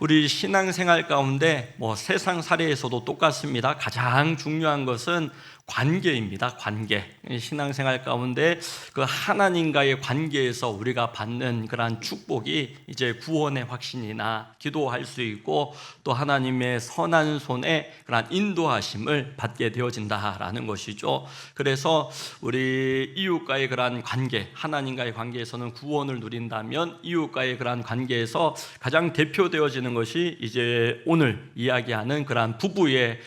우리 신앙생활 가운데 세상살이에서도 똑같습니다. 가장 중요한 것은 관계입니다. 관계. 신앙생활 가운데 그 하나님과의 관계에서 우리가 받는 그러한 축복이 이제 구원의 확신이나 기도할 수 있고, 또 하나님의 선한 손에 그러한 인도하심을 받게 되어진다라는 것이죠. 그래서 우리 이웃과의 그러한 관계, 하나님과의 관계에서는 구원을 누린다면 이웃과의 그러한 관계에서 가장 대표되어지는 것이 이제 오늘 이야기하는 그러한 부부의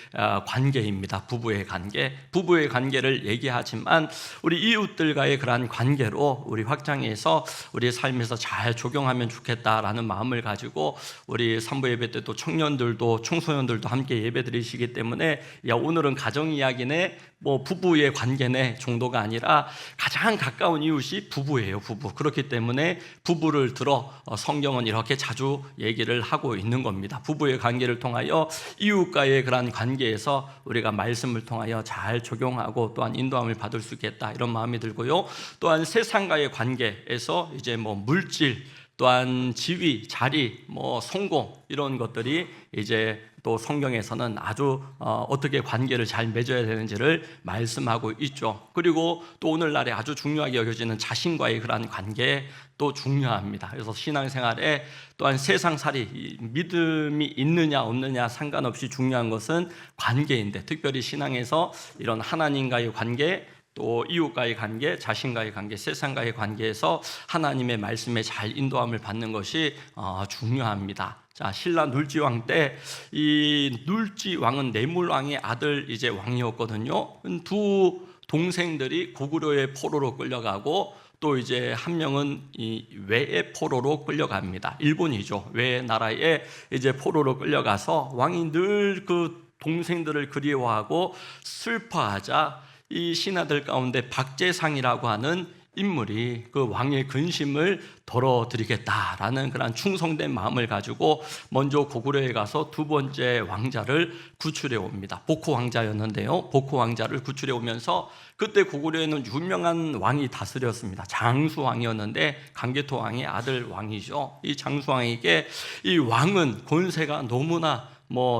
관계입니다. 부부의 관계. 부부의 관계를 얘기하지만 우리 이웃들과의 그러한 관계로 우리 확장해서 우리 삶에서 잘 적용하면 좋겠다라는 마음을 가지고 우리 산부 예배 때 또 청년들도 청소년들도 함께 예배 드리시기 때문에 오늘은 가정 이야기네, 부부의 관계네 정도가 아니라 가장 가까운 이웃이 부부예요. 부부. 그렇기 때문에 부부를 들어 성경은 이렇게 자주 얘기를 하고 있는 겁니다. 부부의 관계를 통하여 이웃과의 그러한 관계에서 우리가 말씀을 통하여 잘 적용하고 또한 인도함을 받을 수 있겠다, 이런 마음이 들고요. 또한 세상과의 관계에서 이제 물질, 또한 지위, 자리, 성공, 이런 것들이 이제 또 성경에서는 아주 어떻게 관계를 잘 맺어야 되는지를 말씀하고 있죠. 그리고 또 오늘날에 아주 중요하게 여겨지는 자신과의 그러한 관계 또 중요합니다. 그래서 신앙생활에 또한 세상살이, 믿음이 있느냐 없느냐 상관없이 중요한 것은 관계인데, 특별히 신앙에서 이런 하나님과의 관계, 또 이웃과의 관계, 자신과의 관계, 세상과의 관계에서 하나님의 말씀에 잘 인도함을 받는 것이 중요합니다. 자, 신라 눌지왕 때 이 눌지왕은 내물왕의 아들 이제 왕이었거든요. 두 동생들이 고구려의 포로로 끌려가고, 또 이제 한 명은 이 외의 포로로 끌려갑니다. 일본이죠. 외의 나라에 이제 포로로 끌려가서 왕이 늘 그 동생들을 그리워하고 슬퍼하자 이 신하들 가운데 박재상이라고 하는 인물이 그 왕의 근심을 덜어드리겠다라는 그런 충성된 마음을 가지고 먼저 고구려에 가서 두 번째 왕자를 구출해 옵니다. 복호 왕자였는데요. 복호 왕자를 구출해 오면서, 그때 고구려에는 유명한 왕이 다스렸습니다. 장수왕이었는데 강개토 왕의 아들 왕이죠. 이 장수왕에게 이 왕은 권세가 너무나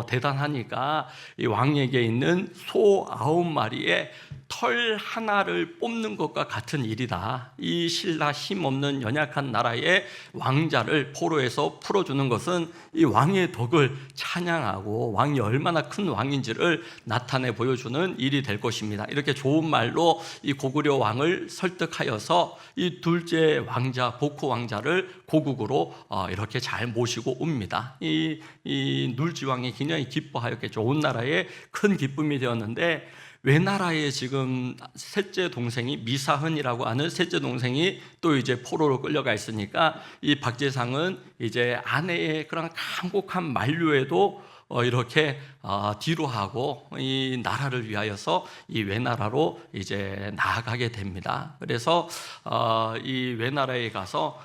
대단하니까 이 왕에게 있는 소 9마리에 털 하나를 뽑는 것과 같은 일이다. 이 신라 힘없는 연약한 나라의 왕자를 포로에서 풀어주는 것은 이 왕의 덕을 찬양하고 왕이 얼마나 큰 왕인지를 나타내 보여주는 일이 될 것입니다. 이렇게 좋은 말로 이 고구려 왕을 설득하여서 이 둘째 왕자 복호 왕자를 고국으로 이렇게 잘 모시고 옵니다. 이 눌지왕이 굉장히 기뻐하였겠죠. 온 나라에 큰 기쁨이 되었는데, 외나라에 지금 셋째 동생이 미사흔이라고 하는 셋째 동생이 또 이제 포로로 끌려가 있으니까 이 박재상은 이제 아내의 그런 간곡한 만류에도 이렇게 뒤로 하고 이 나라를 위하여서 이 외나라로 이제 나아가게 됩니다. 그래서 이 외나라에 가서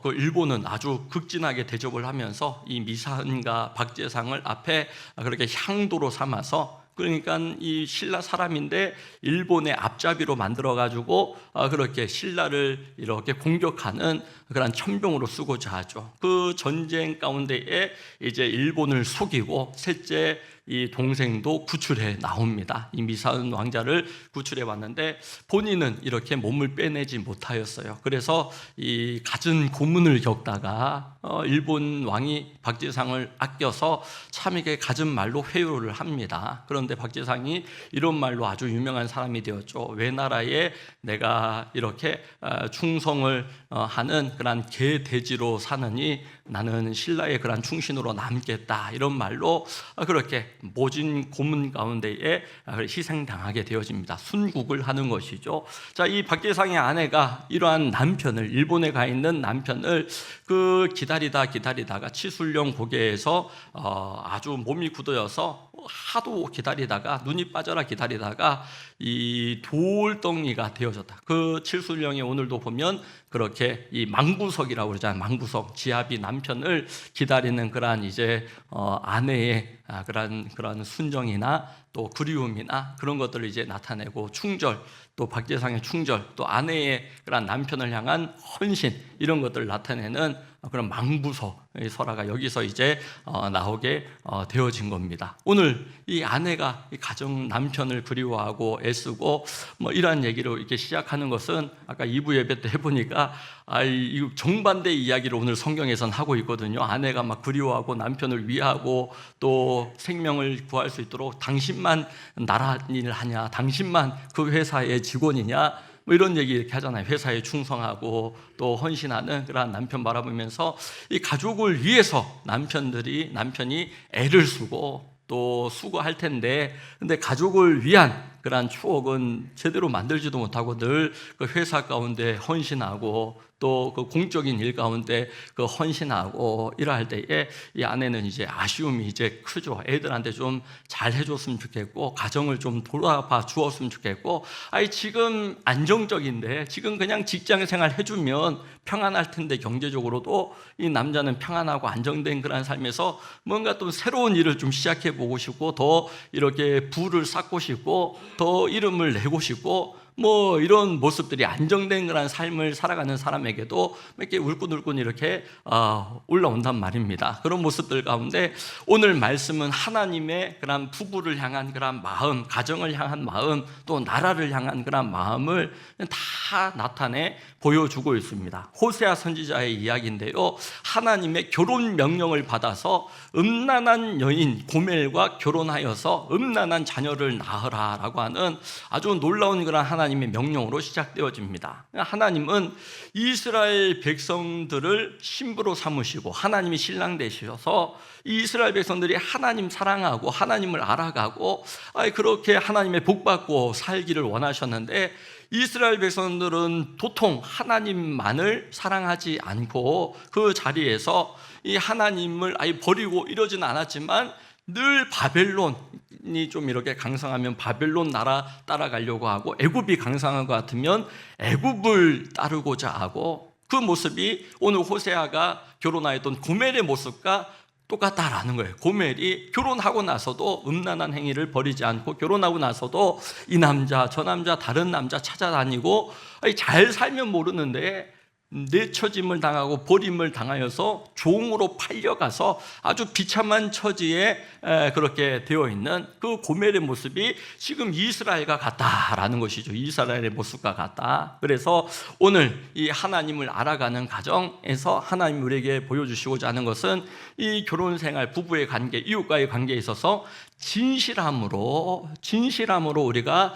그 일본은 아주 극진하게 대접을 하면서 이 미사흔과 박재상을 앞에 그렇게 향도로 삼아서, 그러니까 이 신라 사람인데 일본의 앞잡이로 만들어가지고 그렇게 신라를 이렇게 공격하는 그런 천병으로 쓰고자 하죠. 그 전쟁 가운데에 이제 일본을 속이고 셋째 이 동생도 구출해 나옵니다. 이 미사은 왕자를 구출해 왔는데 본인은 이렇게 몸을 빼내지 못하였어요. 그래서 이 갖은 고문을 겪다가 일본 왕이 박재상을 아껴서 참에게 갖은 말로 회유를 합니다. 그런데 박재상이 이런 말로 아주 유명한 사람이 되었죠. 외나라에 내가 이렇게 충성을 하는 그런 개돼지로 사느니 나는 신라의 그런 충신으로 남겠다, 이런 말로 그렇게 모진 고문 가운데에 희생당하게 되어집니다. 순국을 하는 것이죠. 자, 이 박재상의 아내가 이러한 남편을, 일본에 가 있는 남편을 기다리다가 치술령 고개에서 아주 몸이 굳어져서 하도 기다리다가 눈이 빠져라 기다리다가 이 돌덩이가 되어졌다. 그 칠술령에 오늘도 보면 그렇게 이 망부석이라고 그러잖아요. 망부석, 지아비 남편을 기다리는 그러한 이제 아내의 그런 순정이나 또 그리움이나 그런 것들을 이제 나타내고, 충절, 또 박재상의 충절, 또 아내의 그런 남편을 향한 헌신, 이런 것들을 나타내는 그런 망부서, 이 설화가 여기서 이제 나오게 되어진 겁니다. 오늘 이 아내가 이 가정 남편을 그리워하고 애쓰고 뭐 이러한 얘기로 이렇게 시작하는 것은, 아까 2부 예배 때 해보니까 이 정반대 이야기를 오늘 성경에선 하고 있거든요. 아내가 막 그리워하고 남편을 위하고 또 생명을 구할 수 있도록 당신만 나라 일을 하냐, 당신만 그 회사의 직원이냐, 뭐 이런 얘기 이렇게 하잖아요. 회사에 충성하고 또 헌신하는 그런 남편 바라보면서 이 가족을 위해서 남편이 애를 쓰고 또 수고할 텐데, 근데 가족을 위한 그러한 추억은 제대로 만들지도 못하고 늘 그 회사 가운데 헌신하고 또 그 공적인 일 가운데 그 헌신하고 이러할 때에 이 아내는 이제 아쉬움이 이제 크죠. 애들한테 좀 잘 해줬으면 좋겠고, 가정을 좀 돌아봐 주었으면 좋겠고, 지금 안정적인데 지금 그냥 직장 생활 해주면 평안할 텐데, 경제적으로도 이 남자는 평안하고 안정된 그런 삶에서 뭔가 또 새로운 일을 좀 시작해 보고 싶고, 더 이렇게 부를 쌓고 싶고, 더 이름을 내고 싶고, 뭐 이런 모습들이 안정된 그런 삶을 살아가는 사람에게도 이렇게 울긋울긋 이렇게 올라온단 말입니다. 그런 모습들 가운데 오늘 말씀은 하나님의 그런 부부를 향한 그런 마음, 가정을 향한 마음, 또 나라를 향한 그런 마음을 다 나타내 보여주고 있습니다. 호세아 선지자의 이야기인데요, 하나님의 결혼 명령을 받아서 음란한 여인 고멜과 결혼하여서 음란한 자녀를 낳으라라고 하는 아주 놀라운 그런 하나님의 명령으로 시작되어집니다. 하나님은 이스라엘 백성들을 신부로 삼으시고 하나님이 신랑 되셔서 이스라엘 백성들이 하나님 사랑하고 하나님을 알아가고 그렇게 하나님의 복받고 살기를 원하셨는데, 이스라엘 백성들은 도통 하나님만을 사랑하지 않고 그 자리에서 이 하나님을 아예 버리고 이러진 않았지만, 늘 바벨론이 좀 이렇게 강성하면 바벨론 나라 따라가려고 하고, 애굽이 강성한 것 같으면 애굽을 따르고자 하고, 그 모습이 오늘 호세아가 결혼하였던 고멜의 모습과 똑같다라는 거예요. 고멜이 결혼하고 나서도 음란한 행위를 버리지 않고, 결혼하고 나서도 이 남자 저 남자 다른 남자 찾아다니고, 잘 살면 모르는데 내처짐을 당하고 버림을 당하여서 종으로 팔려가서 아주 비참한 처지에 그렇게 되어 있는 그 고멜의 모습이 지금 이스라엘과 같다라는 것이죠. 이스라엘의 모습과 같다. 그래서 오늘 이 하나님을 알아가는 과정에서 하나님 우리에게 보여주시고자 하는 것은, 이 결혼생활, 부부의 관계, 이웃과의 관계에 있어서 진실함으로 우리가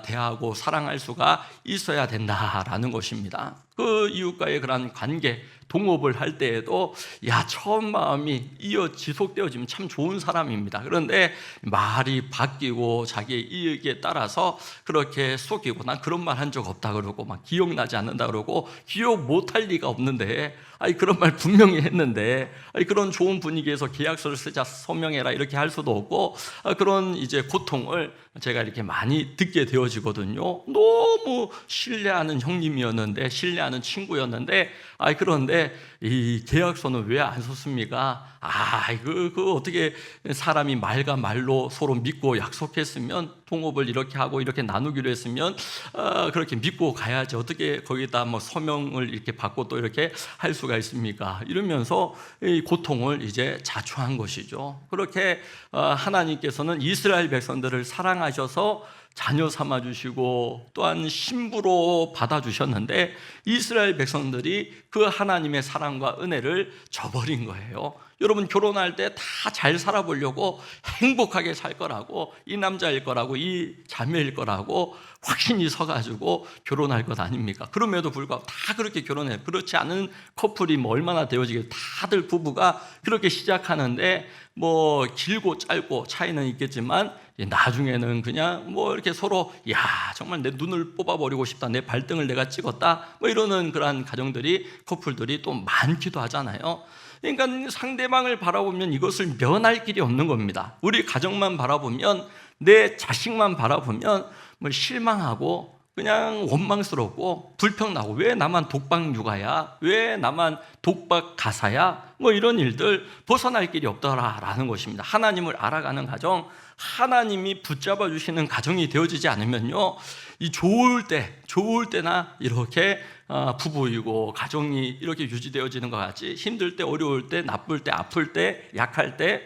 대하고 사랑할 수가 있어야 된다라는 것입니다. 그 이웃과의 그런 관계, 동업을 할 때에도 처음 마음이 지속되어지면 참 좋은 사람입니다. 그런데 말이 바뀌고 자기의 이익에 따라서 그렇게 속이고, 난 그런 말 한 적 없다 그러고, 막 기억나지 않는다 그러고, 기억 못할 리가 없는데 그런 말 분명히 했는데, 그런 좋은 분위기에서 계약서를 쓰자, 서명해라 이렇게 할 수도 없고, 그런 이제 고통을 제가 이렇게 많이 듣게 되어지거든요. 너무 신뢰하는 형님이었는데, 신뢰하는 친구였는데, 그런데 이 계약서는 왜 안 썼습니까? 그 어떻게 사람이 말과 말로 서로 믿고 약속했으면, 동업을 이렇게 하고 이렇게 나누기로 했으면 그렇게 믿고 가야지, 어떻게 거기다 뭐 서명을 이렇게 받고 또 이렇게 할 수가 있습니까? 이러면서 이 고통을 이제 자초한 것이죠. 그렇게 하나님께서는 이스라엘 백성들을 사랑하셔서 자녀 삼아주시고 또한 신부로 받아주셨는데, 이스라엘 백성들이 그 하나님의 사랑과 은혜를 저버린 거예요. 여러분, 결혼할 때 다 잘 살아보려고, 행복하게 살 거라고, 이 남자일 거라고, 이 자매일 거라고 확신이 서가지고 결혼할 것 아닙니까? 그럼에도 불구하고 다 그렇게 결혼해요. 그렇지 않은 커플이 뭐 얼마나 되어지겠어요. 다들 부부가 그렇게 시작하는데, 뭐 길고 짧고 차이는 있겠지만 나중에는 그냥 뭐 이렇게 서로 정말 내 눈을 뽑아버리고 싶다, 내 발등을 내가 찍었다, 뭐 이러는 그런 가정들이, 커플들이 또 많기도 하잖아요. 그러니까 상대방을 바라보면 이것을 면할 길이 없는 겁니다. 우리 가정만 바라보면, 내 자식만 바라보면 뭐 실망하고 그냥 원망스럽고 불평나고, 왜 나만 독박 육아야? 왜 나만 독박 가사야? 뭐 이런 일들 벗어날 길이 없더라라는 것입니다. 하나님을 알아가는 가정, 하나님이 붙잡아 주시는 가정이 되어지지 않으면요, 이 좋을 때나 이렇게 부부이고 가정이 이렇게 유지되어지는 것 같지, 힘들 때, 어려울 때, 나쁠 때, 아플 때, 약할 때,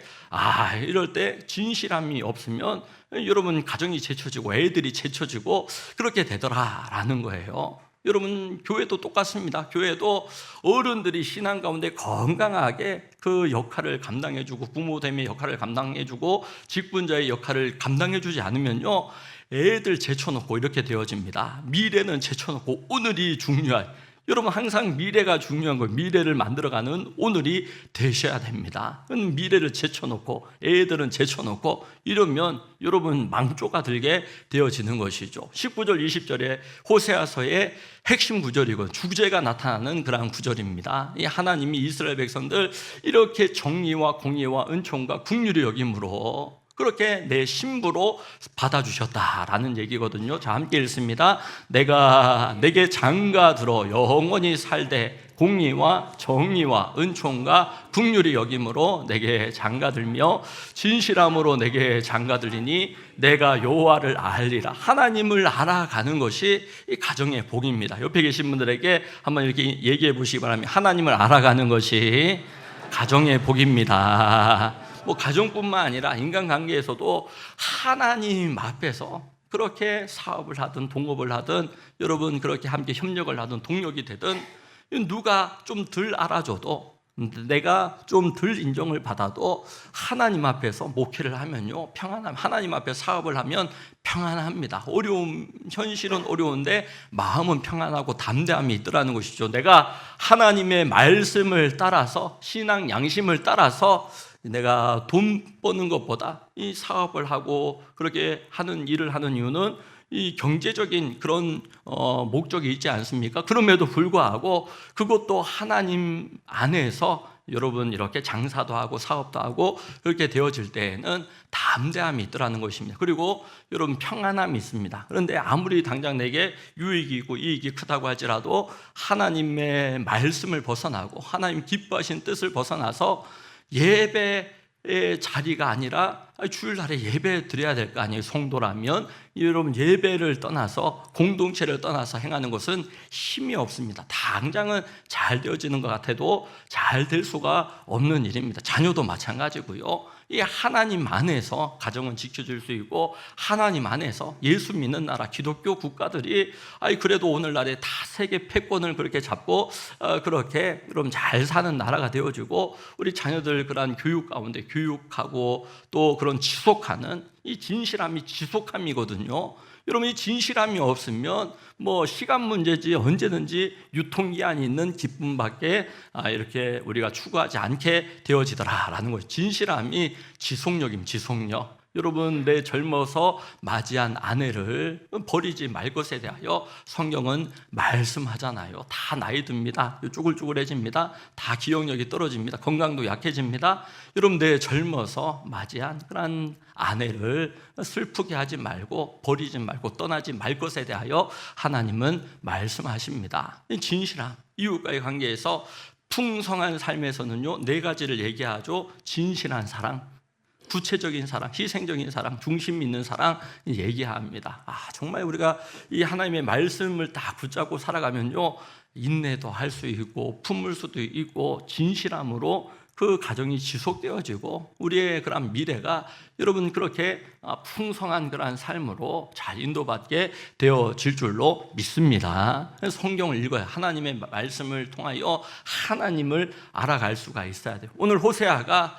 이럴 때 진실함이 없으면 여러분 가정이 제쳐지고 애들이 제쳐지고 그렇게 되더라라는 거예요. 여러분 교회도 똑같습니다. 교회도 어른들이 신앙 가운데 건강하게 그 역할을 감당해주고, 부모됨의 역할을 감당해주고, 직분자의 역할을 감당해주지 않으면요, 애들 제쳐놓고 이렇게 되어집니다. 미래는 제쳐놓고 오늘이 중요한, 여러분 항상 미래가 중요한 거예요. 미래를 만들어가는 오늘이 되셔야 됩니다. 미래를 제쳐놓고 애들은 제쳐놓고 이러면 여러분 망조가 들게 되어지는 것이죠. 19절 20절에 호세아서의 핵심 구절이고 주제가 나타나는 그러한 구절입니다. 이 하나님이 이스라엘 백성들 이렇게 정의와 공의와 은총과 긍휼히 여김으로 그렇게 내 신부로 받아주셨다라는 얘기거든요. 자, 함께 읽습니다. 내가 내게 장가들어 영원히 살되 공의와 정의와 은총과 긍휼히 여김으로 내게 장가들며 진실함으로 내게 장가들리니 내가 여호와를 알리라. 하나님을 알아가는 것이 이 가정의 복입니다. 옆에 계신 분들에게 한번 이렇게 얘기해 보시기 바랍니다. 하나님을 알아가는 것이 가정의 복입니다. 뭐 가정뿐만 아니라 인간관계에서도 하나님 앞에서 그렇게 사업을 하든 동업을 하든 여러분 그렇게 함께 협력을 하든 동력이 되든 누가 좀 덜 알아줘도, 내가 좀 덜 인정을 받아도 하나님 앞에서 목회를 하면요 평안함, 하나님 앞에 사업을 하면 평안합니다. 어려움, 현실은 어려운데 마음은 평안하고 담대함이 있더라는 것이죠. 내가 하나님의 말씀을 따라서, 신앙 양심을 따라서 내가 돈 버는 것보다 이 사업을 하고 그렇게 하는 일을 하는 이유는 이 경제적인 그런 목적이 있지 않습니까? 그럼에도 불구하고 그것도 하나님 안에서 여러분 이렇게 장사도 하고 사업도 하고 그렇게 되어질 때에는 담대함이 있더라는 것입니다. 그리고 여러분 평안함이 있습니다. 그런데 아무리 당장 내게 유익이 있고 이익이 크다고 할지라도 하나님의 말씀을 벗어나고 하나님 기뻐하신 뜻을 벗어나서 예배의 자리가 아니라 주일날에 예배 드려야 될 거 아니에요. 성도라면 여러분 예배를 떠나서, 공동체를 떠나서 행하는 것은 힘이 없습니다. 당장은 잘 되어지는 것 같아도 잘 될 수가 없는 일입니다. 자녀도 마찬가지고요. 이 하나님 안에서 가정은 지켜질 수 있고, 하나님 안에서 예수 믿는 나라 기독교 국가들이 그래도 오늘날에 다 세계 패권을 그렇게 잡고 그렇게 그럼 잘 사는 나라가 되어지고, 우리 자녀들 그런 교육 가운데 교육하고 또 그런 지속하는 이 진실함이 지속함이거든요. 여러분 이 진실함이 없으면 뭐 시간 문제지 언제든지 유통기한이 있는 기쁨밖에 이렇게 우리가 추구하지 않게 되어지더라라는 거예요. 진실함이 지속력입니다. 지속력. 여러분 내 젊어서 맞이한 아내를 버리지 말 것에 대하여 성경은 말씀하잖아요. 다 나이 듭니다. 쭈글쭈글해집니다. 다 기억력이 떨어집니다. 건강도 약해집니다. 여러분 내 젊어서 맞이한 그런 아내를 슬프게 하지 말고 버리지 말고 떠나지 말 것에 대하여 하나님은 말씀하십니다. 진실함, 이웃과의 관계에서 풍성한 삶에서는요 4가지를 얘기하죠. 진실한 사랑, 구체적인 사랑, 희생적인 사랑, 중심 있는 사랑 얘기합니다. 정말 우리가 이 하나님의 말씀을 다 붙잡고 살아가면요 인내도 할 수 있고 품을 수도 있고 진실함으로 그 가정이 지속되어지고 우리의 그런 미래가 여러분 그렇게 풍성한 그런 삶으로 잘 인도받게 되어질 줄로 믿습니다. 성경을 읽어야 하나님의 말씀을 통하여 하나님을 알아갈 수가 있어야 돼요. 오늘 호세아가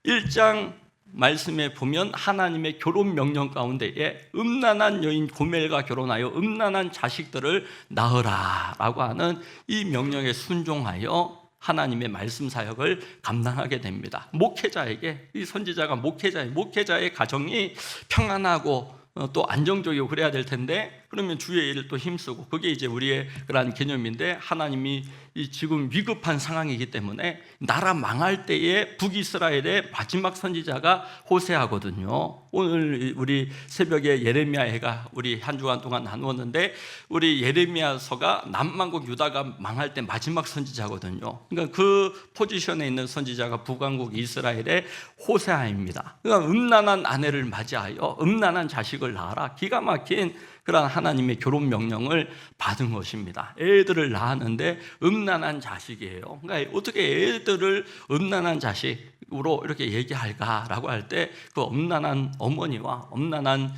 1장 말씀에 보면 하나님의 결혼 명령 가운데에 음란한 여인 고멜과 결혼하여 음란한 자식들을 낳으라 라고 하는 이 명령에 순종하여 하나님의 말씀 사역을 감당하게 됩니다. 목회자에게, 이 선지자가 목회자의 가정이 평안하고 또 안정적이고 그래야 될 텐데 그러면 주의 일을 또 힘쓰고, 그게 이제 우리의 그런 개념인데, 하나님이 이 지금 위급한 상황이기 때문에 나라 망할 때에 북이스라엘의 마지막 선지자가 호세아거든요. 오늘 우리 새벽에 예레미야가 우리 한 주간 동안 나누었는데, 우리 예레미야서가 남왕국 유다가 망할 때 마지막 선지자거든요. 그러니까 그 포지션에 있는 선지자가 북왕국 이스라엘의 호세아입니다. 그러니까 음란한 아내를 맞이하여 음란한 자식을 낳아라, 기가 막힌 그런 하나님의 결혼 명령을 받은 것입니다. 애들을 낳았는데 음란한 자식이에요. 그러니까 어떻게 애들을 음란한 자식으로 이렇게 얘기할까라고 할 때, 그 음란한 어머니와 음란한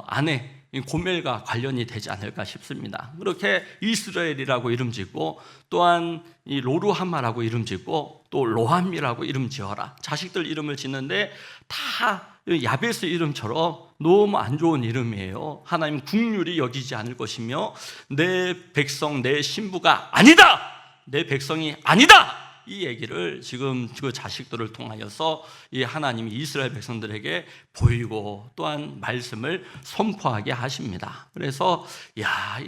아내 고멜과 관련이 되지 않을까 싶습니다. 그렇게 이스라엘이라고 이름 짓고, 또한 이 로루하마라고 이름 짓고, 또 로함이라고 이름 지어라. 자식들 이름을 짓는데 다 야베스 이름처럼 너무 안 좋은 이름이에요. 하나님 국률이 여기지 않을 것이며, 내 백성, 내 신부가 아니다, 내 백성이 아니다, 이 얘기를 지금 그 자식들을 통하여서 이 하나님이 이스라엘 백성들에게 보이고, 또한 말씀을 선포하게 하십니다. 그래서 이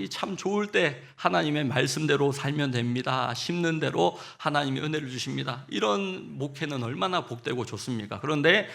참 좋을 때 하나님의 말씀대로 살면 됩니다, 심는 대로 하나님이 은혜를 주십니다, 이런 목회는 얼마나 복되고 좋습니까? 그런데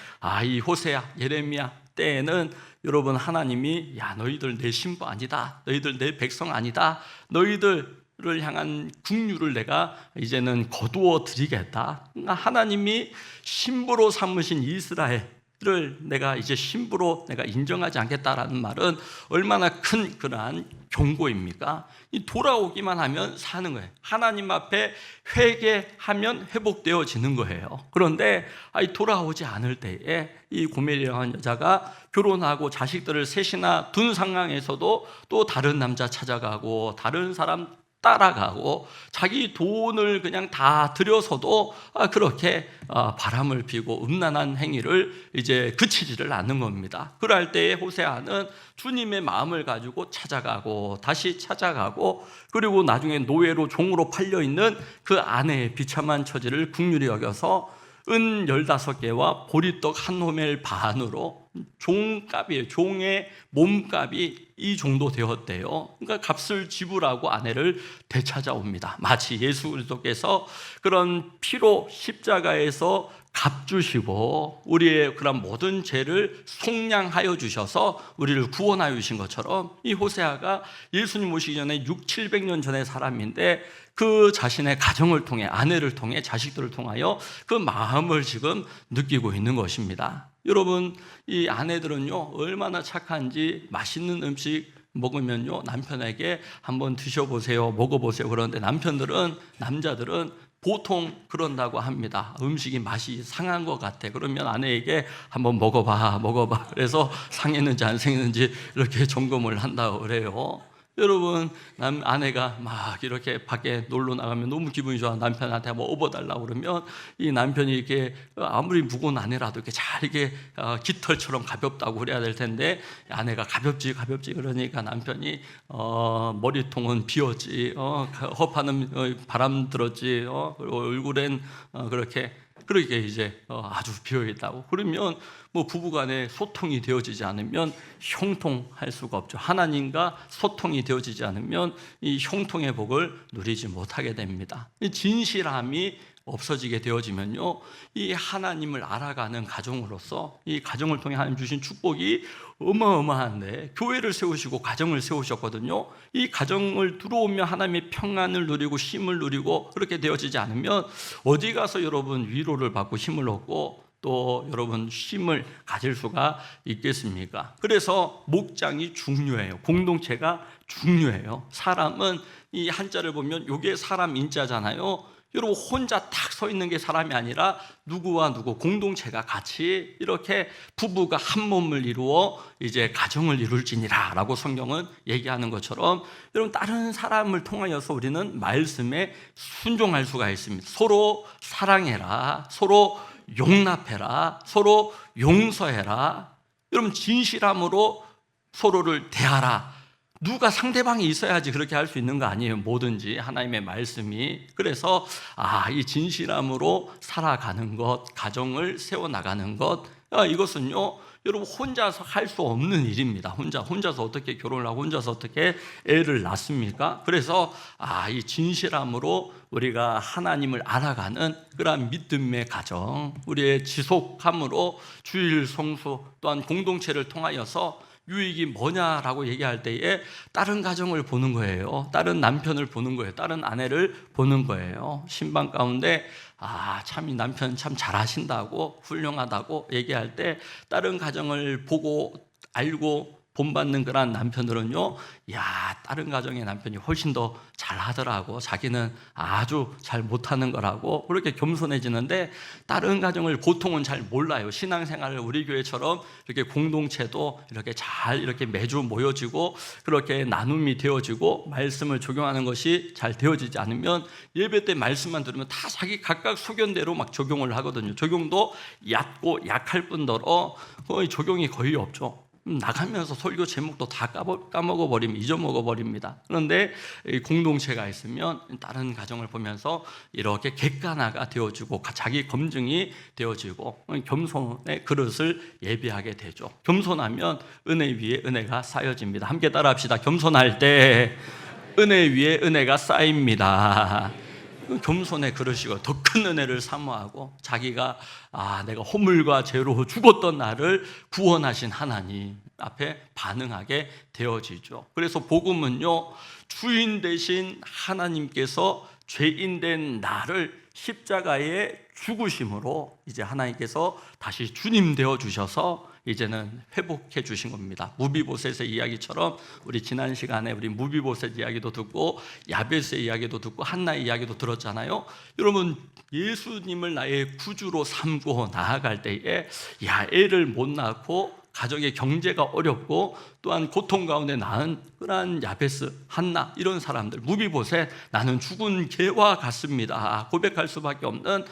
이 호세아, 예레미야 때에는 여러분, 하나님이 너희들 내 신부 아니다, 너희들 내 백성 아니다, 너희들을 향한 국류를 내가 이제는 거두어 드리겠다. 하나님이 신부로 삼으신 이스라엘을 내가 이제 신부로 내가 인정하지 않겠다라는 말은 얼마나 큰 그러한 경고입니까? 이 돌아오기만 하면 사는 거예요. 하나님 앞에 회개하면 회복되어지는 거예요. 그런데 돌아오지 않을 때에 이 고멜이라는 여자가 결혼하고 자식들을 셋이나 둔 상황에서도 또 다른 남자 찾아가고, 다른 사람 따라가고, 자기 돈을 그냥 다 들여서도 그렇게 바람을 피고 음란한 행위를 이제 그치지를 않는 겁니다. 그럴 때에 호세아는 주님의 마음을 가지고 찾아가고 다시 찾아가고, 그리고 나중에 노예로 종으로 팔려있는 그 아내의 비참한 처지를 긍휼히 여겨서 은 15개와 보리떡 한 호멜 반으로, 종값이에요. 종의 몸값이 이 정도 되었대요. 그러니까 값을 지불하고 아내를 되찾아옵니다. 마치 예수 그리스도께서 그런 피로 십자가에서 값 주시고 우리의 그런 모든 죄를 속량하여 주셔서 우리를 구원하여 주신 것처럼, 이 호세아가 예수님 오시기 전에 600-700년 전의 사람인데, 그 자신의 가정을 통해, 아내를 통해, 자식들을 통하여 그 마음을 지금 느끼고 있는 것입니다. 여러분, 이 아내들은요 얼마나 착한지, 맛있는 음식 먹으면요 남편에게 한번 드셔보세요, 먹어보세요. 그런데 남자들은 보통 그런다고 합니다. 음식이 맛이 상한 것 같아. 그러면 아내에게 한번 먹어봐. 그래서 상했는지 안 상했는지 이렇게 점검을 한다고 그래요. 여러분, 아내가 막 이렇게 밖에 놀러 나가면 너무 기분이 좋아. 남편한테 한번 업어달라고 그러면 이 남편이 이렇게 아무리 무거운 아내라도 이렇게 잘 이게 깃털처럼 가볍다고 그래야 될 텐데, 아내가 가볍지 그러니까 남편이 머리통은 비었지, 허파는 바람 들었지, 그리고 얼굴엔 그렇게 이제 아주 비어있다고. 그러면 뭐 부부간에 소통이 되어지지 않으면 형통할 수가 없죠. 하나님과 소통이 되어지지 않으면 이 형통의 복을 누리지 못하게 됩니다. 이 진실함이 없어지게 되어지면요, 이 하나님을 알아가는 가정으로서, 이 가정을 통해 하나님 주신 축복이 어마어마한데, 교회를 세우시고 가정을 세우셨거든요. 이 가정을 들어오면 하나님의 평안을 누리고 쉼을 누리고 그렇게 되어지지 않으면 어디 가서 여러분 위로를 받고 힘을 얻고 또 여러분 쉼을 가질 수가 있겠습니까? 그래서 목장이 중요해요. 공동체가 중요해요. 사람은 이 한자를 보면 이게 사람 인자잖아요. 여러분, 혼자 딱 서 있는 게 사람이 아니라 누구와 누구, 공동체가 같이 이렇게 부부가 한 몸을 이루어 이제 가정을 이룰지니라 라고 성경은 얘기하는 것처럼, 여러분, 다른 사람을 통하여서 우리는 말씀에 순종할 수가 있습니다. 서로 사랑해라, 서로 용납해라, 서로 용서해라, 여러분 진실함으로 서로를 대하라. 누가 상대방이 있어야지 그렇게 할 수 있는 거 아니에요. 뭐든지 하나님의 말씀이. 그래서 이 진실함으로 살아가는 것, 가정을 세워나가는 것, 이것은요, 여러분 혼자서 할 수 없는 일입니다. 혼자서 어떻게 결혼을 하고 혼자서 어떻게 애를 낳습니까? 그래서 이 진실함으로 우리가 하나님을 알아가는 그러한 믿음의 가정, 우리의 지속함으로 주일 성수 또한 공동체를 통하여서 유익이 뭐냐라고 얘기할 때에 다른 가정을 보는 거예요. 다른 남편을 보는 거예요. 다른 아내를 보는 거예요. 신방 가운데 참 이 남편 참 잘하신다고 훌륭하다고 얘기할 때 다른 가정을 보고 알고 본받는 그런 남편들은요, 다른 가정의 남편이 훨씬 더 잘하더라고, 자기는 아주 잘 못하는 거라고 그렇게 겸손해지는데, 다른 가정을 보통은 잘 몰라요. 신앙생활을 우리 교회처럼 이렇게 공동체도 이렇게 잘 이렇게 매주 모여지고 그렇게 나눔이 되어지고 말씀을 적용하는 것이 잘 되어지지 않으면 예배 때 말씀만 들으면 다 자기 각각 소견대로 막 적용을 하거든요. 적용도 얕고 약할 뿐더러 거의 적용이 거의 없죠. 나가면서 설교 제목도 다 까먹어버리면 잊어먹어버립니다. 그런데 공동체가 있으면 다른 가정을 보면서 이렇게 객관화가 되어지고 자기 검증이 되어지고 겸손의 그릇을 예비하게 되죠. 겸손하면 은혜 위에 은혜가 쌓여집니다. 함께 따라합시다. 겸손할 때 은혜 위에 은혜가 쌓입니다. 겸손의 그릇이고 더 큰 은혜를 사모하고 자기가 내가 허물과 죄로 죽었던 나를 구원하신 하나님 앞에 반응하게 되어지죠. 그래서 복음은요, 주인 되신 하나님께서 죄인 된 나를 십자가에 죽으심으로 이제 하나님께서 다시 주님 되어 주셔서 이제는 회복해 주신 겁니다. 무비보셋의 이야기처럼 우리 지난 시간에 우리 무비보셋 이야기도 듣고 야베스의 이야기도 듣고 한나의 이야기도 들었잖아요. 여러분, 예수님을 나의 구주로 삼고 나아갈 때에 애를 못 낳고 가정의 경제가 어렵고 또한 고통 가운데 낳은 그러한 야베스, 한나 이런 사람들, 무비보셋, 나는 죽은 개와 같습니다 고백할 수밖에 없는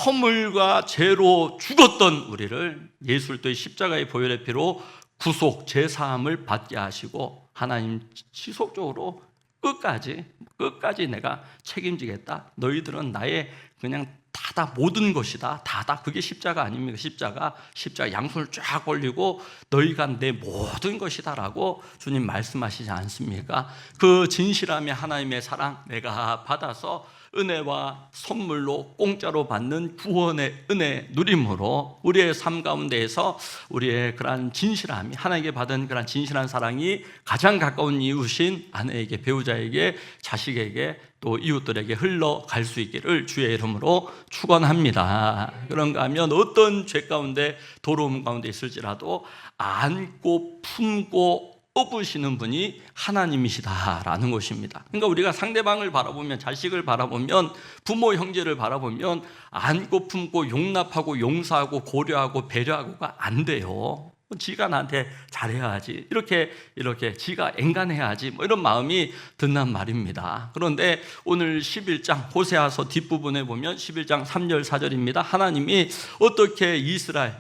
허물과 죄로 죽었던 우리를 예수 그리스도의 십자가의 보혈의 피로 구속, 제사함을 받게 하시고 하나님 지속적으로 끝까지 내가 책임지겠다. 너희들은 나의 그냥 다 모든 것이다. 다 그게 십자가 아닙니까? 십자가 양손을 쫙 올리고 너희가 내 모든 것이다라고 주님 말씀하시지 않습니까? 그 진실함의 하나님의 사랑 내가 받아서 은혜와 선물로 공짜로 받는 구원의 은혜 누림으로 우리의 삶 가운데에서 우리의 그러한 진실함이, 하나님께 받은 그러한 진실한 사랑이 가장 가까운 이웃인 아내에게, 배우자에게, 자식에게 또 이웃들에게 흘러갈 수 있기를 주의 이름으로 축원합니다. 그런가 하면 어떤 죄 가운데, 더러움 가운데 있을지라도 안고 품고 업으시는 분이 하나님이시다라는 것입니다. 그러니까 우리가 상대방을 바라보면, 자식을 바라보면, 부모 형제를 바라보면 안고 품고 용납하고 용서하고 고려하고 배려하고가 안 돼요. 지가 나한테 잘해야지, 이렇게 지가 엔간해야지, 이런 마음이 든단 말입니다. 그런데 오늘 11장 호세아서 뒷부분에 보면 11장 3절 4절입니다. 하나님이 어떻게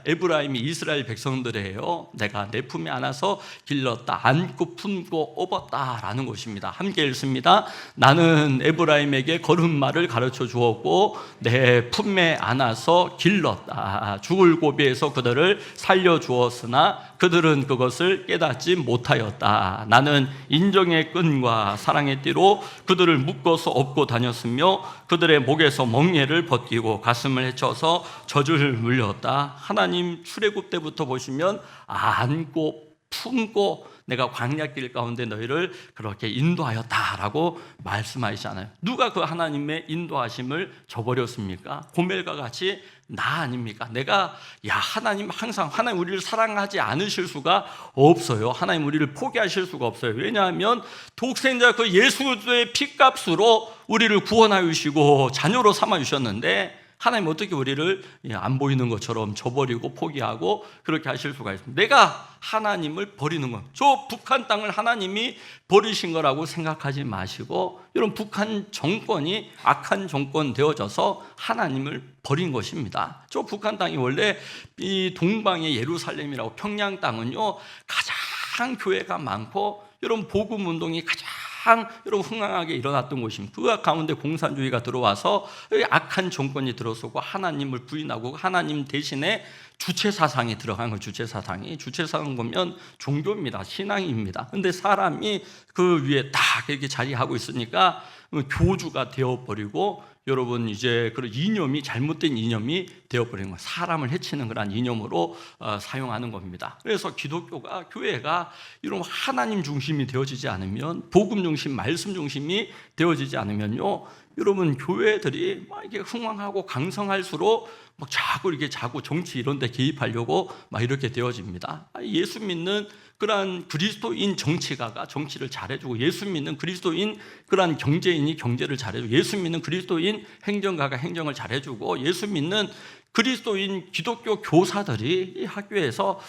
에브라임이 이스라엘 백성들이에요, 내가 내 품에 안아서 길렀다, 안고 품고 업었다라는 것입니다. 함께 읽습니다. 나는 에브라임에게 걸음마를 가르쳐 주었고 내 품에 안아서 길렀다. 죽을 고비에서 그들을 살려 주었으나 그들은 그것을 깨닫지 못하였다. 나는 인정의 끈과 사랑의 띠로 그들을 묶어서 업고 다녔으며 그들의 목에서 멍에를 벗기고 가슴을 헤쳐서 젖을 물렸다. 하나님 출애굽 때부터 보시면 안고 품고 내가 광야길 가운데 너희를 그렇게 인도하였다라고 말씀하시잖아요. 누가 그 하나님의 인도하심을 저버렸습니까? 고멜과 같이 나 아닙니까? 하나님 우리를 사랑하지 않으실 수가 없어요. 하나님 우리를 포기하실 수가 없어요. 왜냐하면 독생자 그 예수 그리스도의 피값으로 우리를 구원하여 주시고 자녀로 삼아 주셨는데 하나님 어떻게 우리를 안 보이는 것처럼 저버리고 포기하고 그렇게 하실 수가 있습니다. 내가 하나님을 버리는 것, 저 북한 땅을 하나님이 버리신 거라고 생각하지 마시고, 이런 북한 정권이 악한 정권 되어져서 하나님을 버린 것입니다. 저 북한 땅이 원래 이 동방의 예루살렘이라고, 평양 땅은요 가장 교회가 많고, 이런 복음 운동이 가장 가장 여러분 흥황하게 일어났던 곳입니다. 그 가운데 공산주의가 들어와서 악한 정권이 들어서고 하나님을 부인하고 하나님 대신에 주체사상이 들어간 거예요. 주체사상 보면 종교입니다. 신앙입니다. 근데 사람이 그 위에 딱 이렇게 자리하고 있으니까 교주가 되어버리고 여러분 이제 그런 이념이 잘못된 이념이 되어버린 거예요. 사람을 해치는 그런 이념으로 사용하는 겁니다. 그래서 기독교가 교회가 이런 하나님 중심이 되어지지 않으면 복음 중심, 말씀 중심이 되어지지 않으면요, 여러분 교회들이 막 이렇게 흥왕하고 강성할수록 막 자꾸 정치 이런 데 개입하려고 막 이렇게 되어집니다. 예수 믿는 그러한 그리스도인 정치가가 정치를 잘해주고, 예수 믿는 그리스도인 그러한 경제인이 경제를 잘해주고, 예수 믿는 그리스도인 행정가가 행정을 잘해주고, 예수 믿는 그리스도인 기독교 교사들이 이 학교에서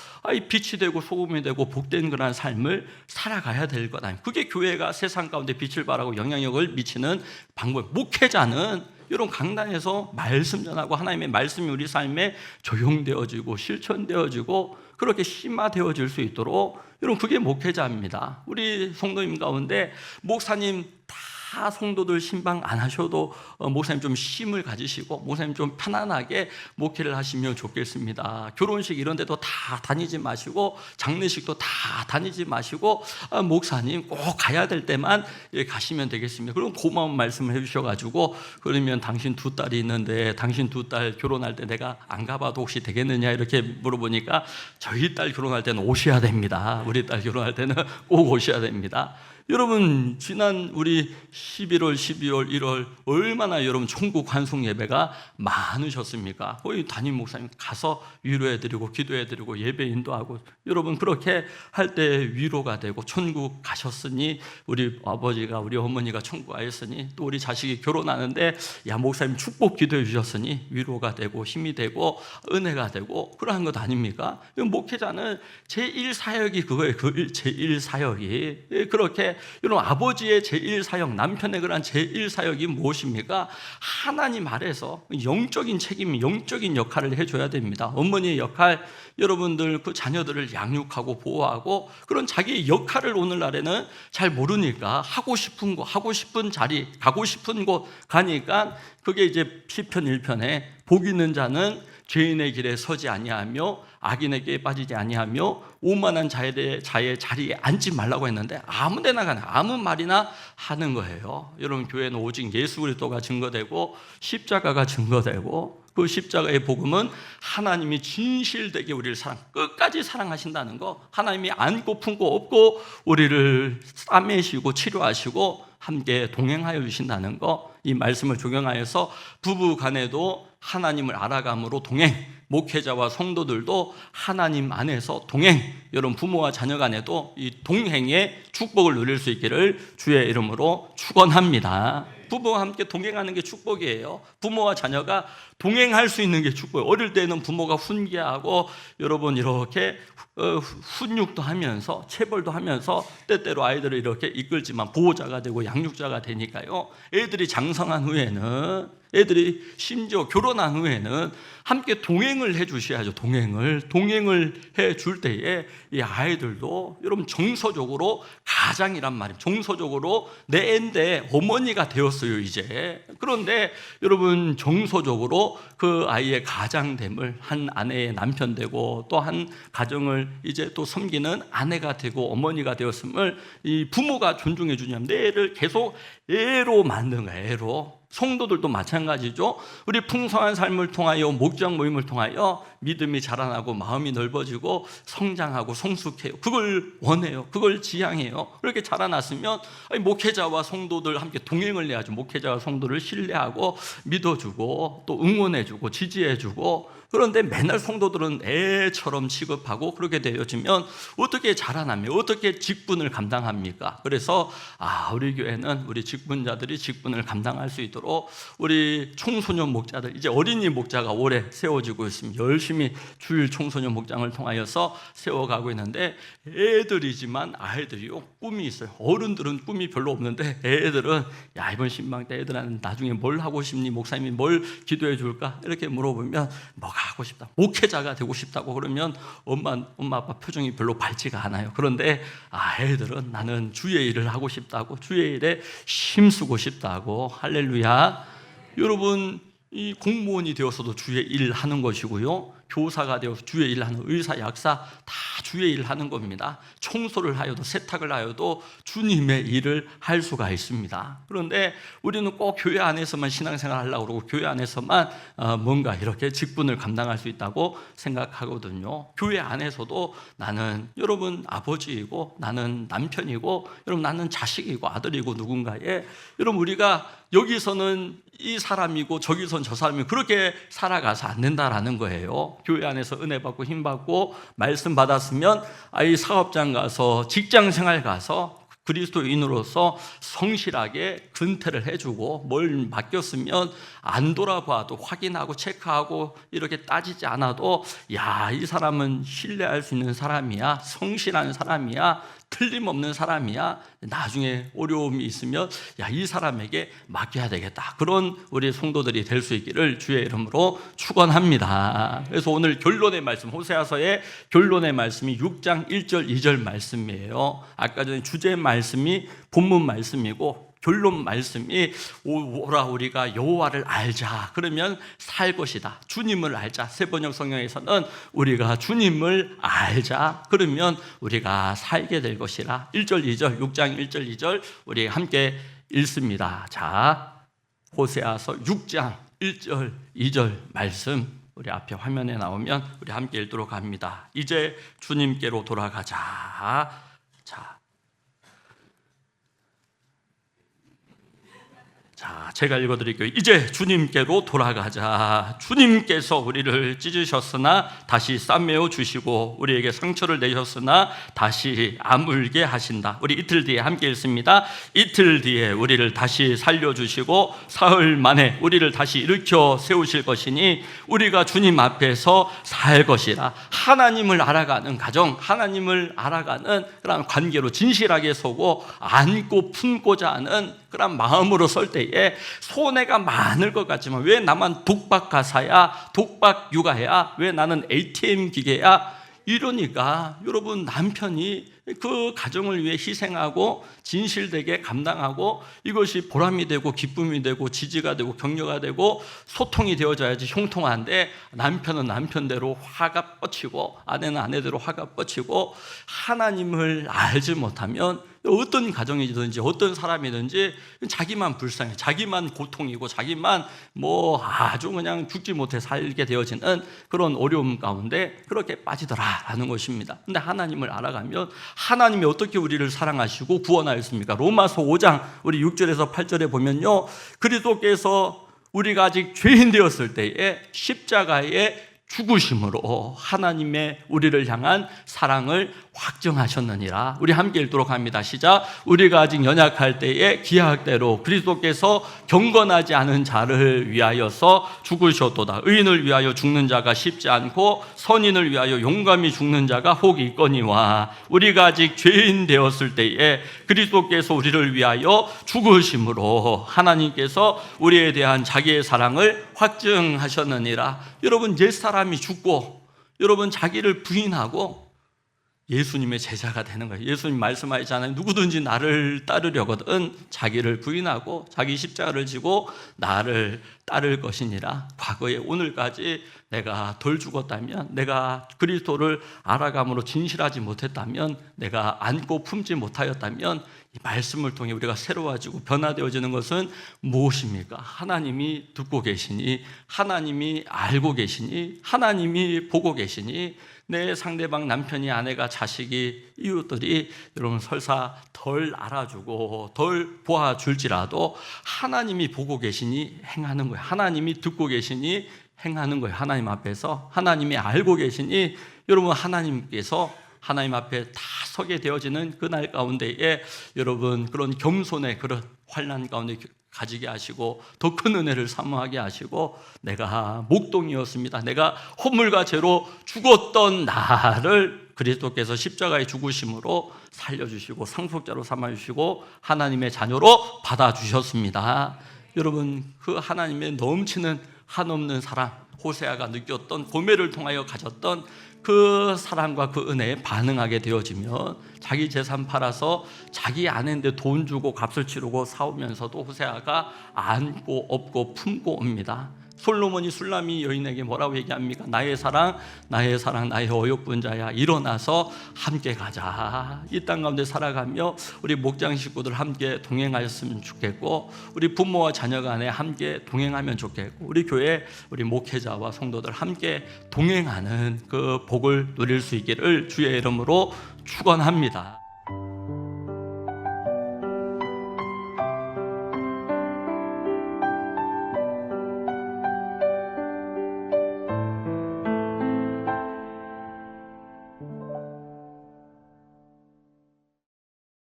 빛이 되고 소금이 되고 복된 그런 삶을 살아가야 될 거다. 그게 교회가 세상 가운데 빛을 발하고 영향력을 미치는 방법. 목회자는 이런 강단에서 말씀 전하고 하나님의 말씀이 우리 삶에 적용되어지고 실천되어지고 그렇게 심화되어질 수 있도록, 여러분 그게 목회자입니다. 우리 성도님 가운데 목사님 다 성도들 신방 안 하셔도 목사님 좀 쉼을 가지시고 목사님 좀 편안하게 목회를 하시면 좋겠습니다. 결혼식 이런 데도 다 다니지 마시고 장례식도 다 다니지 마시고 목사님 꼭 가야 될 때만 가시면 되겠습니다. 그럼 고마운 말씀을 해주셔가지고, 그러면 당신 두 딸이 있는데 당신 두 딸 결혼할 때 내가 안 가봐도 혹시 되겠느냐 이렇게 물어보니까, 저희 딸 결혼할 때는 오셔야 됩니다. 우리 딸 결혼할 때는 꼭 오셔야 됩니다. 여러분 지난 우리 11월, 12월, 1월 얼마나 여러분 천국 환송 예배가 많으셨습니까? 거기 담임 목사님 가서 위로해드리고 기도해드리고 예배 인도하고, 여러분 그렇게 할 때 위로가 되고, 천국 가셨으니 우리 아버지가 우리 어머니가 천국 가셨으니 또 우리 자식이 결혼하는데 야 목사님 축복 기도해 주셨으니 위로가 되고 힘이 되고 은혜가 되고 그러한 것 아닙니까? 목회자는 제1사역이 그거예요. 그 제1사역이 그렇게, 여러분 아버지의 제1사역, 남편의 그런 제1사역이 무엇입니까? 하나님 아래서 영적인 책임, 영적인 역할을 해줘야 됩니다. 어머니의 역할, 여러분들 그 자녀들을 양육하고 보호하고 그런 자기의 역할을 오늘날에는 잘 모르니까 하고 싶은 거, 하고 싶은 자리, 가고 싶은 곳 가니까, 그게 이제 시편 1편에 복 있는 자는 죄인의 길에 서지 아니하며 악인에게 빠지지 아니하며 오만한 자의 자리에 앉지 말라고 했는데 아무 데나 가나 아무 말이나 하는 거예요. 여러분 교회는 오직 예수 그리스도가 증거되고 십자가가 증거되고, 그 십자가의 복음은 하나님이 진실되게 우리를 끝까지 사랑하신다는 거, 하나님이 안고 품고 업고 우리를 싸매시고 치료하시고 함께 동행하여 주신다는 거, 이 말씀을 적용하여서 부부 간에도 하나님을 알아감으로 동행, 목회자와 성도들도 하나님 안에서 동행, 여러분 부모와 자녀 간에도 이 동행의 축복을 누릴 수 있기를 주의 이름으로 축원합니다. 부부와 함께 동행하는 게 축복이에요. 부모와 자녀가 동행할 수 있는 게 축복이에요. 어릴 때는 부모가 훈계하고 여러분 이렇게 훈육도 하면서 체벌도 하면서 때때로 아이들을 이렇게 이끌지만 보호자가 되고 양육자가 되니까요, 애들이 장성한 후에는, 애들이 심지어 결혼한 후에는 함께 동행을 해 주셔야죠. 동행을 해 줄 때에 이 아이들도 여러분 정서적으로, 가장이란 말이에요, 정서적으로 내 애인데 어머니가 되었어요 이제. 그런데 여러분 정서적으로 그 아이의 가장됨을, 한 아내의 남편 되고 또 한 가정을 이제 또 섬기는 아내가 되고 어머니가 되었음을 이 부모가 존중해 주냐면 내 애를 계속 애로 만든 거예요. 애로. 성도들도 마찬가지죠. 우리 풍성한 삶을 통하여, 목장 모임을 통하여 믿음이 자라나고 마음이 넓어지고 성장하고 성숙해요. 그걸 원해요. 그걸 지향해요. 그렇게 자라났으면 목회자와 성도들 함께 동행을 해야죠. 목회자와 성도를 신뢰하고 믿어주고 또 응원해주고 지지해주고. 그런데 맨날 성도들은 애처럼 취급하고 그렇게 되어지면 어떻게 자라나며 어떻게 직분을 감당합니까? 그래서 우리 교회는 우리 직분자들이 직분을 감당할 수 있도록 있도록 우리 청소년 목자들, 이제 어린이 목자가 올해 세워지고 있습니다. 열심히 주일 청소년 목장을 통하여서 세워가고 있는데, 애들이지만 아이들이요 꿈이 있어요. 어른들은 꿈이 별로 없는데 애들은 야, 이번 신방 때 애들한테 나중에 뭘 하고 싶니? 목사님이 뭘 기도해 줄까? 이렇게 물어보면 뭐가 하고 싶다, 목회자가 되고 싶다고 그러면 엄마 아빠 표정이 별로 밝지가 않아요. 그런데 애들은 나는 주의 일을 하고 싶다고, 주의 일에 힘쓰고 싶다고. 할렐루야. 여러분, 이 공무원이 되어서도 주의 일 하는 것이고요, 교사가 되어서 주의 일 하는, 의사, 약사 다 주의 일 하는 겁니다. 청소를 하여도 세탁을 하여도 주님의 일을 할 수가 있습니다. 그런데 우리는 꼭 교회 안에서만 신앙생활 하려고 그러고 교회 안에서만 뭔가 이렇게 직분을 감당할 수 있다고 생각하거든요. 교회 안에서도 나는 여러분 아버지이고, 나는 남편이고, 여러분 나는 자식이고 아들이고 누군가의, 여러분 우리가 여기서는 이 사람이고 저기선 저 사람이고 그렇게 살아가서 안 된다라는 거예요. 교회 안에서 은혜 받고 힘 받고 말씀 받았으면 이 사업장 가서, 직장 생활 가서 그리스도인으로서 성실하게 근태를 해주고, 뭘 맡겼으면 안 돌아봐도 확인하고 체크하고 이렇게 따지지 않아도 야, 이 사람은 신뢰할 수 있는 사람이야, 성실한 사람이야, 틀림없는 사람이야, 나중에 어려움이 있으면 야, 이 사람에게 맡겨야 되겠다. 그런 우리 성도들이 될 수 있기를 주의 이름으로 축원합니다. 그래서 오늘 결론의 말씀, 호세아서의 결론의 말씀이 6장 1절 2절 말씀이에요. 아까 전에 주제 말씀이 본문 말씀이고, 결론 말씀이 오라 우리가 여호와를 알자, 그러면 살 것이다. 주님을 알자. 세번역 성경에서는 우리가 주님을 알자, 그러면 우리가 살게 될 것이라. 1절 2절, 6장 1절 2절 우리 함께 읽습니다. 자, 호세아서 6장 1절 2절 말씀 우리 앞에 화면에 나오면 우리 함께 읽도록 합니다. 이제 주님께로 돌아가자. 자, 제가 읽어드릴게요. 이제 주님께로 돌아가자. 주님께서 우리를 찢으셨으나 다시 싸매어 주시고, 우리에게 상처를 내셨으나 다시 아물게 하신다. 우리 이틀 뒤에 함께 읽습니다. 이틀 뒤에 우리를 다시 살려주시고 사흘 만에 우리를 다시 일으켜 세우실 것이니 우리가 주님 앞에서 살 것이라. 하나님을 알아가는 가정, 하나님을 알아가는 그런 관계로 진실하게 서고 안고 품고자 하는 그런 마음으로 설 때에 손해가 많을 것 같지만, 왜 나만 독박 가사야, 독박 육아야, 왜 나는 ATM 기계야, 이러니까 여러분 남편이 그 가정을 위해 희생하고 진실되게 감당하고, 이것이 보람이 되고 기쁨이 되고 지지가 되고 격려가 되고 소통이 되어져야지 형통한데, 남편은 남편대로 화가 뻗치고 아내는 아내대로 화가 뻗치고, 하나님을 알지 못하면 어떤 가정이든지 어떤 사람이든지 자기만 불쌍해, 자기만 고통이고 자기만 뭐 아주 그냥 죽지 못해 살게 되어지는 그런 어려움 가운데 그렇게 빠지더라라는 것입니다. 근데 하나님을 알아가면 하나님이 어떻게 우리를 사랑하시고 구원하였습니까? 로마서 5장 우리 6절에서 8절에 보면요, 그리스도께서 우리가 아직 죄인 되었을 때에 십자가에 죽으심으로 하나님의 우리를 향한 사랑을 확정하셨느니라. 우리 함께 읽도록 합니다. 시작. 우리가 아직 연약할 때에 기약대로 그리스도께서 경건하지 않은 자를 위하여서 죽으셨도다. 의인을 위하여 죽는 자가 쉽지 않고 선인을 위하여 용감히 죽는 자가 혹 있거니와, 우리가 아직 죄인 되었을 때에 그리스도께서 우리를 위하여 죽으심으로 하나님께서 우리에 대한 자기의 사랑을 확증하셨느니라. 여러분, 옛사람이 죽고 여러분 자기를 부인하고 예수님의 제자가 되는 거예요. 예수님 말씀하시잖아요. 누구든지 나를 따르려거든 자기를 부인하고 자기 십자가를 지고 나를 따를 것이니라. 과거에 오늘까지 내가 덜 죽었다면, 내가 그리스도를 알아감으로 진실하지 못했다면, 내가 안고 품지 못하였다면, 이 말씀을 통해 우리가 새로워지고 변화되어지는 것은 무엇입니까? 하나님이 듣고 계시니, 하나님이 알고 계시니, 하나님이 보고 계시니, 내 상대방 남편이, 아내가, 자식이, 이웃들이 여러분 설사 덜 알아주고 덜 보아줄지라도 하나님이 보고 계시니 행하는 거예요. 하나님이 듣고 계시니 행하는 거예요. 하나님 앞에서 하나님이 알고 계시니 여러분 하나님께서 하나님 앞에 다 서게 되어지는 그날 가운데에 여러분 그런 겸손의 그런 환난 가운데 가지게 하시고 더 큰 은혜를 사모하게 하시고 내가 목동이었습니다. 내가 허물과 죄로 죽었던 나를 그리스도께서 십자가의 죽으심으로 살려주시고 상속자로 삼아주시고 하나님의 자녀로 받아주셨습니다. 여러분, 그 하나님의 넘치는 한없는 사랑, 호세아가 느꼈던 고뇌를 통하여 가졌던 그 사랑과 그 은혜에 반응하게 되어지면 자기 재산 팔아서 자기 아내인데 돈 주고 값을 치르고 사오면서도 호세아가 안고 업고 품고 옵니다. 솔로몬이 술람이 여인에게 뭐라고 얘기합니까? 나의 사랑, 나의 사랑, 나의 어여꾼자야, 일어나서 함께 가자. 이 땅 가운데 살아가며 우리 목장 식구들 함께 동행하였으면 좋겠고, 우리 부모와 자녀 간에 함께 동행하면 좋겠고, 우리 교회 우리 목회자와 성도들 함께 동행하는 그 복을 누릴 수 있기를 주의 이름으로 축원합니다.